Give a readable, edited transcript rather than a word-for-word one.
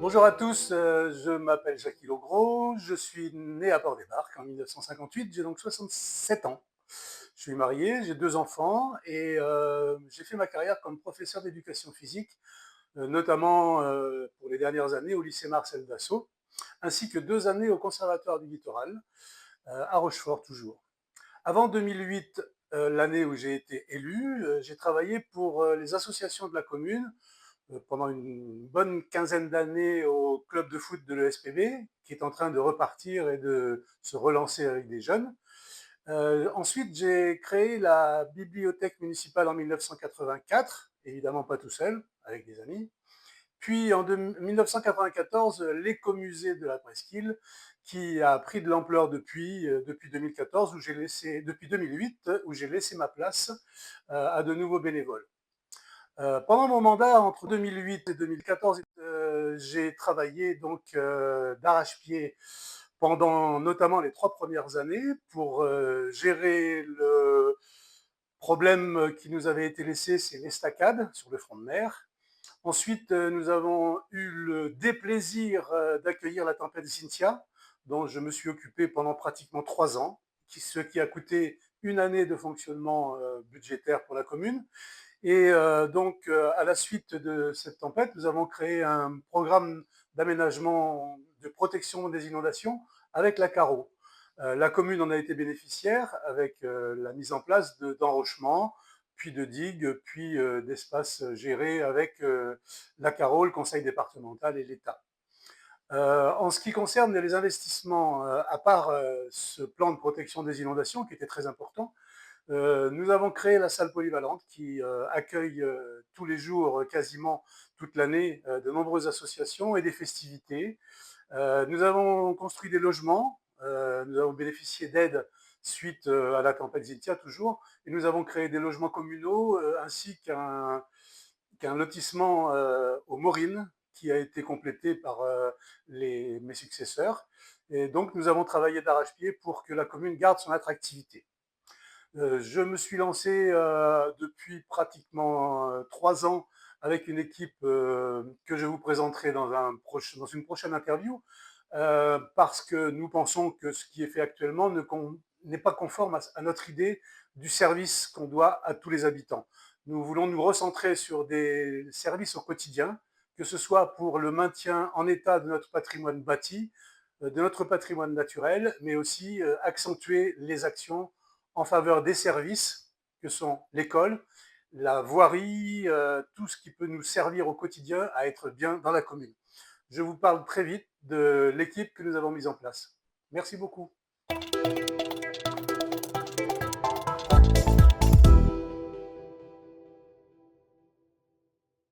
Bonjour à tous, je m'appelle Jacques Logros, je suis né à Port-des-Barques en 1958, j'ai donc 67 ans. Je suis marié, j'ai 2 enfants et j'ai fait ma carrière comme professeur d'éducation physique, notamment pour les dernières années au lycée Marcel Dassault, ainsi que 2 années au Conservatoire du Littoral, à Rochefort toujours. Avant 2008, l'année où j'ai été élu, j'ai travaillé pour les associations de la commune, pendant une bonne quinzaine d'années au club de foot de l'ESPB, qui est en train de repartir et de se relancer avec des jeunes. Ensuite, j'ai créé la bibliothèque municipale en 1984, évidemment pas tout seul, avec des amis. Puis en 1994, l'écomusée de la Presqu'île, qui a pris de l'ampleur depuis 2014, depuis 2008, où j'ai laissé ma place à de nouveaux bénévoles. Pendant mon mandat, entre 2008 et 2014, j'ai travaillé donc d'arrache-pied pendant notamment les 3 premières années pour gérer le problème qui nous avait été laissé, c'est l'estacade sur le front de mer. Ensuite, nous avons eu le déplaisir d'accueillir la tempête Cynthia, dont je me suis occupé pendant pratiquement 3 ans, ce qui a coûté une année de fonctionnement budgétaire pour la commune. Et donc, à la suite de cette tempête, nous avons créé un programme d'aménagement de protection des inondations avec la Caro. La commune en a été bénéficiaire avec la mise en place d'enrochements, puis de digues, puis d'espaces gérés avec la Caro, le conseil départemental et l'État. En ce qui concerne les investissements, à part ce plan de protection des inondations qui était très important, nous avons créé la salle polyvalente qui accueille tous les jours, quasiment toute l'année, de nombreuses associations et des festivités. Nous avons construit des logements, nous avons bénéficié d'aides suite à la tempête Xynthia toujours, et nous avons créé des logements communaux ainsi qu'un lotissement aux Maurines qui a été complété par mes successeurs. Et donc nous avons travaillé d'arrache-pied pour que la commune garde son attractivité. Je me suis lancé depuis pratiquement 3 ans avec une équipe que je vous présenterai dans une prochaine interview, parce que nous pensons que ce qui est fait actuellement n'est pas conforme à notre idée du service qu'on doit à tous les habitants. Nous voulons nous recentrer sur des services au quotidien, que ce soit pour le maintien en état de notre patrimoine bâti, de notre patrimoine naturel, mais aussi accentuer les actions en faveur des services que sont l'école, la voirie, tout ce qui peut nous servir au quotidien à être bien dans la commune. Je vous parle très vite de l'équipe que nous avons mise en place. Merci beaucoup.